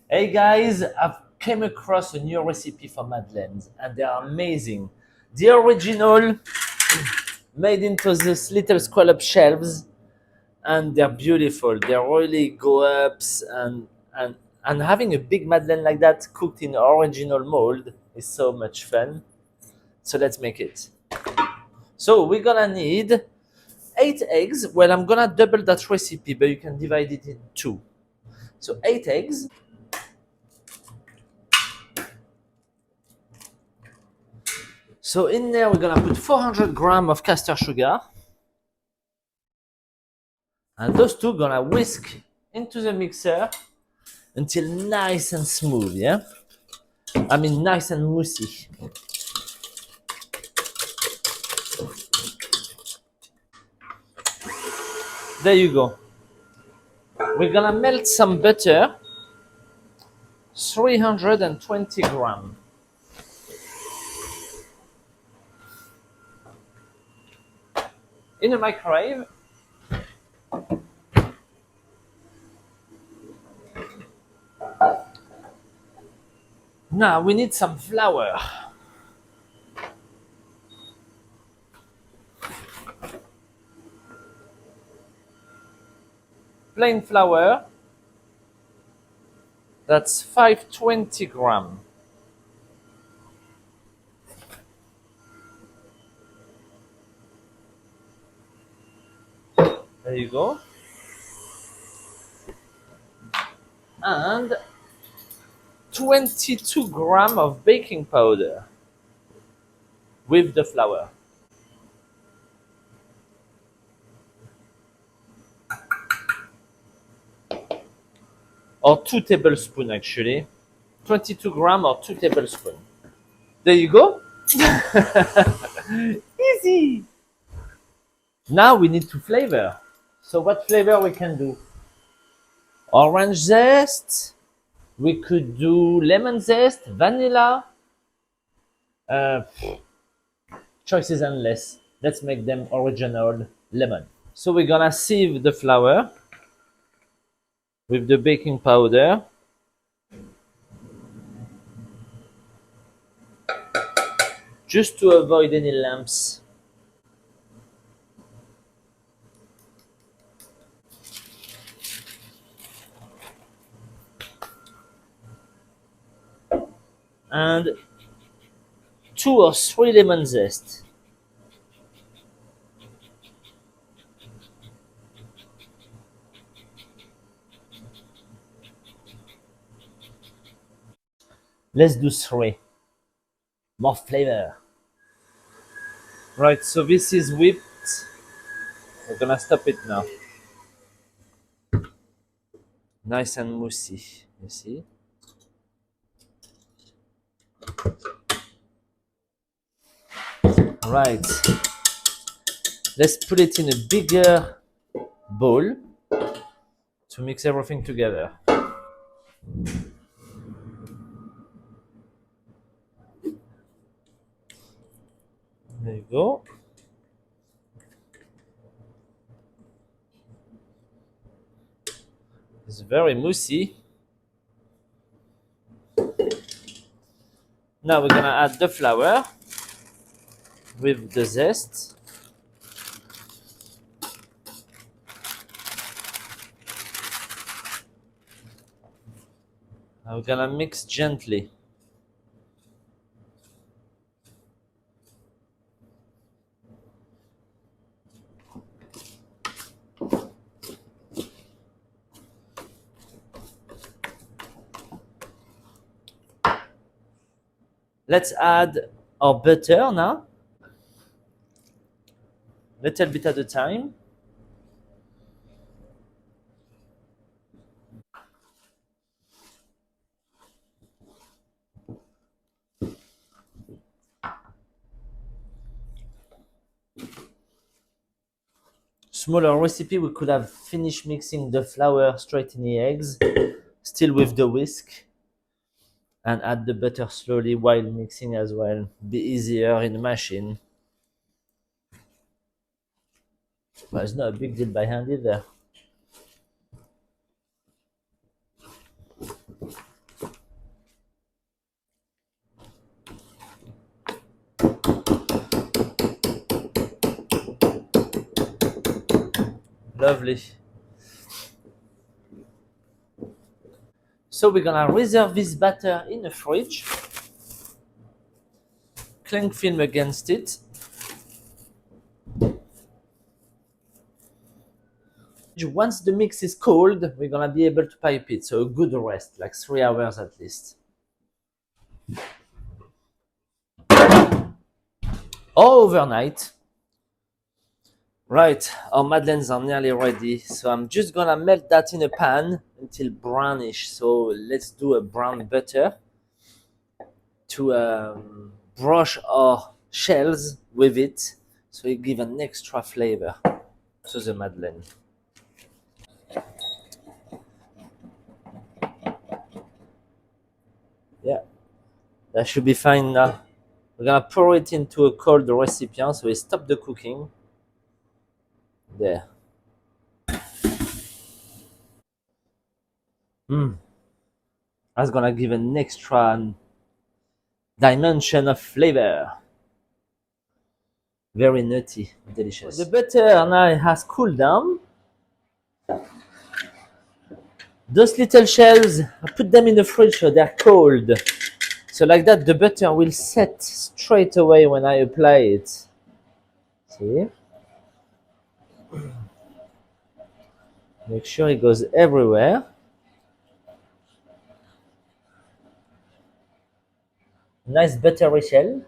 Hey guys, I've came across a new recipe for Madeleines and they are amazing. The original made into this little scallop shells and they're beautiful. They really go ups and having a big Madeleine like that cooked in original mold is so much fun. So let's make it. So we're gonna need 8 eggs. Well, I'm gonna double that recipe, but you can divide it in two. So 8 eggs. So in there we're gonna put 400 grams of castor sugar, and those two gonna whisk into the mixer until nice and smooth. Yeah, I mean nice and moosey. There you go. We're gonna melt some butter, 320 grams, in a microwave. Now we need some flour. Plain flour. That's 520 grams. There you go. And 22 grams of baking powder with the flour. Or 2 tablespoons actually. 22 grams or 2 tablespoons. There you go. Easy. Now we need to flavor. So what flavor we can do? Orange zest. We could do lemon zest, vanilla. Uh, Choices endless. Let's make them original lemon. So we're gonna sieve the flour with the baking powder. Just to avoid any lumps. And 2 or 3 lemon zest. Let's do 3. More flavor. Right, so this is whipped. We're gonna stop it now. Nice and moosey, you see? Right. Let's put it in a bigger bowl to mix everything together. There you go. It's very moosey. Now we're gonna add the flour with the zest. Now we're gonna mix gently. Let's add our butter now. Little bit at a time. Smaller recipe, we could have finished mixing the flour straight in the eggs, still with the whisk, and add the butter slowly while mixing as well. Be easier in the machine. But it's not a big deal by hand either. Lovely. So we're gonna reserve this batter in the fridge. Cling film against it. Once the mix is cold, we're gonna be able to pipe it. So a good rest, like 3 hours at least. Or overnight. Right, our madeleines are nearly ready. So I'm just gonna melt that in a pan until brownish. So let's do a brown butter to brush our shells with it. So it gives an extra flavor to the madeleine. Yeah, that should be fine now. We're gonna pour it into a cold recipient so we stop the cooking. There. That's gonna give an extra dimension of flavor. Very nutty, delicious. The butter now has cooled down. Those little shells, I put them in the fridge so they're cold. So like that, the butter will set straight away when I apply it. See? Make sure it goes everywhere. Nice buttery shell.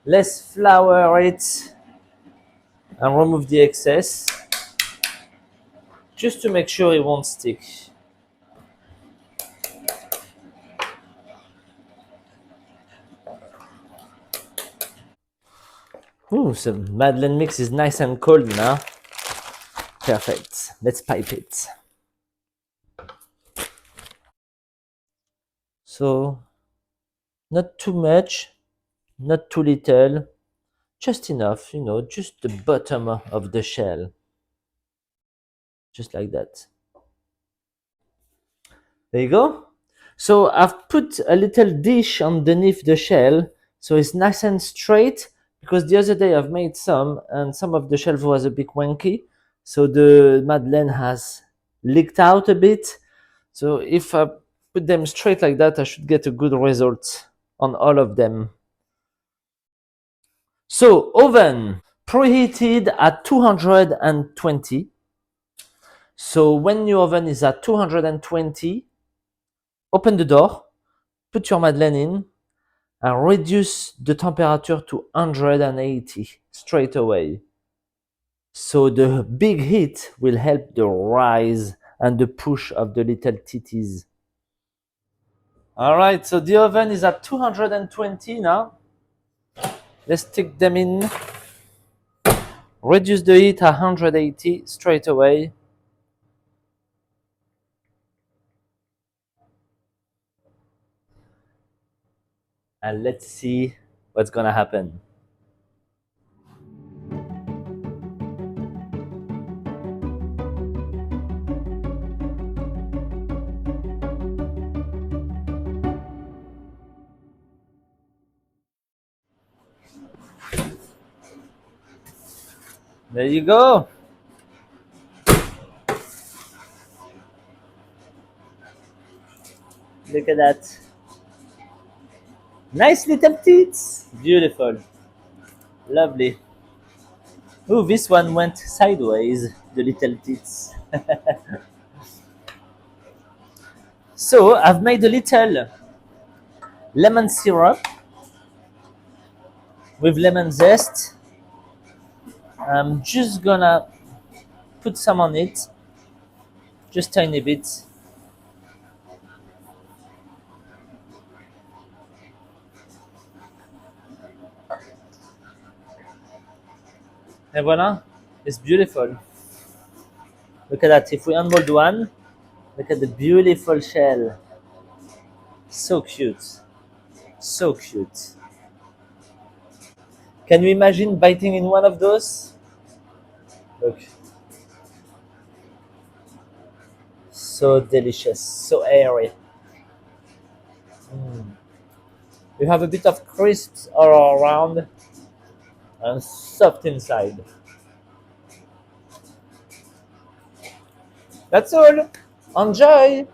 Let's flour it and remove the excess just to make sure it won't stick. Ooh, so Madeleine mix is nice and cold now. Perfect. Let's pipe it. So, not too much, not too little, just enough, just the bottom of the shell. Just like that. There you go. So I've put a little dish underneath the shell so it's nice and straight, because the other day I've made some and some of the shell was a bit wonky. So the Madeleine has leaked out a bit. So if I put them straight like that, I should get a good result on all of them. So oven preheated at 220. So when your oven is at 220, open the door, put your Madeleine in, and reduce the temperature to 180 straight away. So the big heat will help the rise and the push of the little titties. All right, so the oven is at 220 now. Let's stick them in. Reduce the heat at 180 straight away. And let's see what's gonna happen. There you go. Look at that. Nice little teats. Beautiful. Lovely. Oh, this one went sideways, the little teats. So I've made a little lemon syrup with lemon zest. I'm just gonna put some on it, just tiny bit. And voila, it's beautiful. Look at that. If we unmold one, look at the beautiful shell. So cute. So cute. Can you imagine biting in one of those? Look, so delicious, so airy. Mm. You have a bit of crisps all around and soft inside. That's all. Enjoy.